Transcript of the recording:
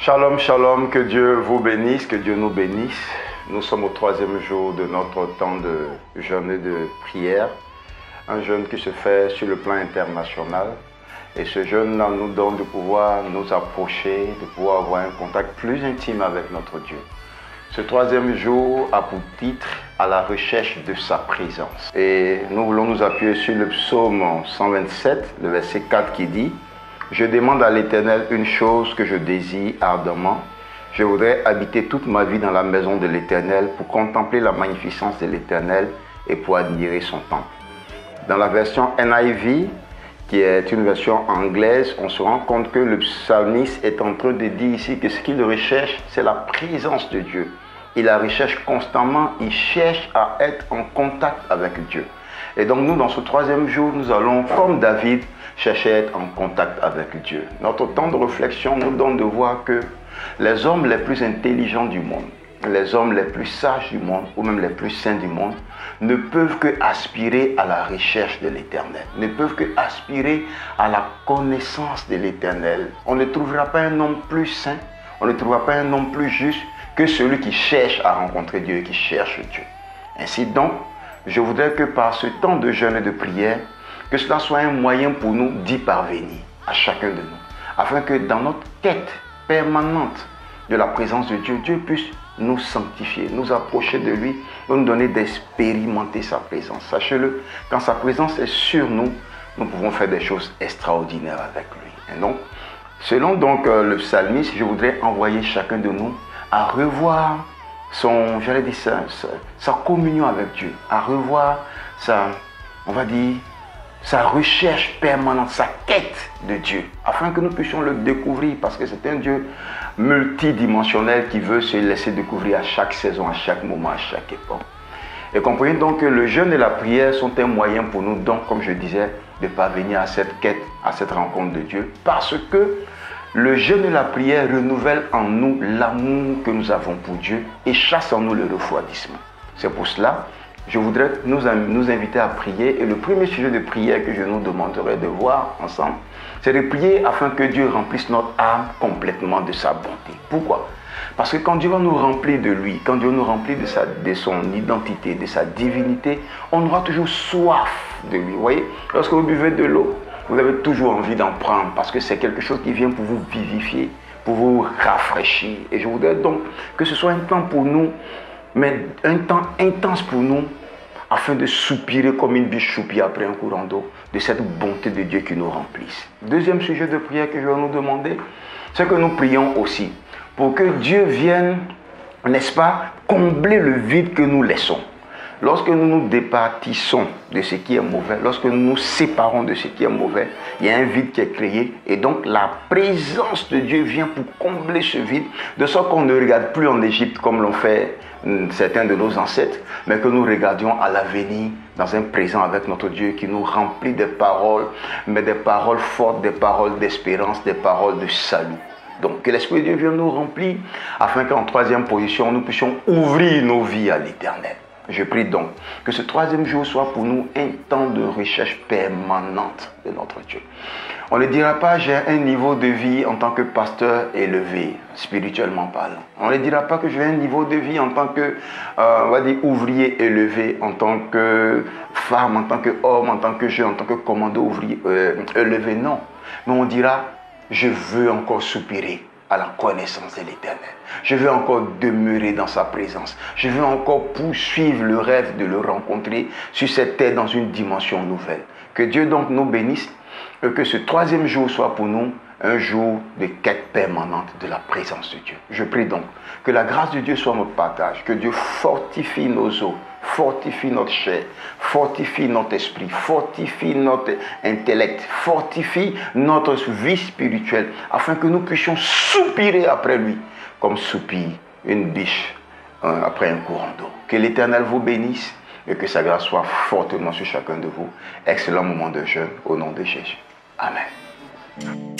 Shalom, shalom, que Dieu vous bénisse, que Dieu nous bénisse. Nous sommes au 3e jour de notre temps de jeûne et de prière. Un jeûne qui se fait sur le plan international. Et ce jeûne-là nous donne de pouvoir nous approcher, de pouvoir avoir un contact plus intime avec notre Dieu. Ce 3e jour a pour titre « À la recherche de sa présence ». Et nous voulons nous appuyer sur le psaume 127, le verset 4 qui dit « Je demande à l'Éternel une chose que je désire ardemment. Je voudrais habiter toute ma vie dans la maison de l'Éternel pour contempler la magnificence de l'Éternel et pour admirer son temple. » Dans la version NIV, qui est une version anglaise, on se rend compte que le psalmiste est en train de dire ici que ce qu'il recherche, c'est la présence de Dieu. Il la recherche constamment, il cherche à être en contact avec Dieu. Et donc nous, dans ce 3e jour, nous allons, comme David, chercher à être en contact avec Dieu. Notre temps de réflexion nous donne de voir que les hommes les plus intelligents du monde, les hommes les plus sages du monde, ou même les plus saints du monde, ne peuvent que aspirer à la recherche de l'Éternel, ne peuvent que aspirer à la connaissance de l'Éternel. On ne trouvera pas un homme plus saint, on ne trouvera pas un homme plus juste que celui qui cherche à rencontrer Dieu et qui cherche Dieu. Ainsi donc, je voudrais que par ce temps de jeûne et de prière, que cela soit un moyen pour nous d'y parvenir, à chacun de nous, afin que dans notre quête permanente de la présence de Dieu, Dieu puisse nous sanctifier, nous approcher de lui, nous donner d'expérimenter sa présence. Sachez-le, quand sa présence est sur nous, nous pouvons faire des choses extraordinaires avec lui. Et donc, selon le psalmiste, je voudrais envoyer chacun de nous à revoir sa communion avec Dieu, à revoir sa recherche permanente, sa quête de Dieu, afin que nous puissions le découvrir, parce que c'est un Dieu multidimensionnel qui veut se laisser découvrir à chaque saison, à chaque moment, à chaque époque. Et comprenez donc que le jeûne et la prière sont un moyen pour nous, donc, comme je disais, de parvenir à cette quête, à cette rencontre de Dieu, parce que le jeûne et la prière renouvellent en nous l'amour que nous avons pour Dieu et chassent en nous le refroidissement. C'est pour cela je voudrais nous inviter à prier. Et le premier sujet de prière que je nous demanderai de voir ensemble, c'est de prier afin que Dieu remplisse notre âme complètement de sa bonté. Pourquoi? Parce que quand Dieu va nous remplir de lui, quand Dieu nous remplit de son identité, de sa divinité, on aura toujours soif de lui. Vous voyez, lorsque vous buvez de l'eau, vous avez toujours envie d'en prendre parce que c'est quelque chose qui vient pour vous vivifier, pour vous rafraîchir. Et je voudrais donc que ce soit un temps pour nous, mais un temps intense pour nous, afin de soupirer comme une biche soupire après un courant d'eau, de cette bonté de Dieu qui nous remplisse. Deuxième sujet de prière que je vais nous demander, c'est que nous prions aussi pour que Dieu vienne, n'est-ce pas, combler le vide que nous laissons. Lorsque nous nous départissons de ce qui est mauvais, lorsque nous nous séparons de ce qui est mauvais, il y a un vide qui est créé et donc la présence de Dieu vient pour combler ce vide, de sorte qu'on ne regarde plus en Égypte comme l'ont fait certains de nos ancêtres, mais que nous regardions à l'avenir dans un présent avec notre Dieu qui nous remplit des paroles, mais des paroles fortes, des paroles d'espérance, des paroles de salut. Donc que l'Esprit de Dieu vienne nous remplir afin qu'en 3e position, nous puissions ouvrir nos vies à l'Éternel. Je prie donc que ce 3e jour soit pour nous un temps de recherche permanente de notre Dieu. On ne dira pas j'ai un niveau de vie en tant que pasteur élevé, spirituellement parlant. On ne dira pas que j'ai un niveau de vie en tant que, ouvrier élevé, en tant que femme, en tant qu'homme, en tant que jeune, en tant que commando ouvrier élevé. Non, mais on dira je veux encore soupirer à la connaissance de l'Éternel. Je veux encore demeurer dans sa présence. Je veux encore poursuivre le rêve de le rencontrer sur cette terre dans une dimension nouvelle. Que Dieu donc nous bénisse et que ce 3e jour soit pour nous un jour de quête permanente de la présence de Dieu. Je prie donc que la grâce de Dieu soit notre partage, que Dieu fortifie nos os, fortifie notre chair, fortifie notre esprit, fortifie notre intellect, fortifie notre vie spirituelle, afin que nous puissions soupirer après lui, comme soupire une biche après un courant d'eau. Que l'Éternel vous bénisse et que sa grâce soit fortement sur chacun de vous. Excellent moment de jeûne au nom de Jésus. Amen.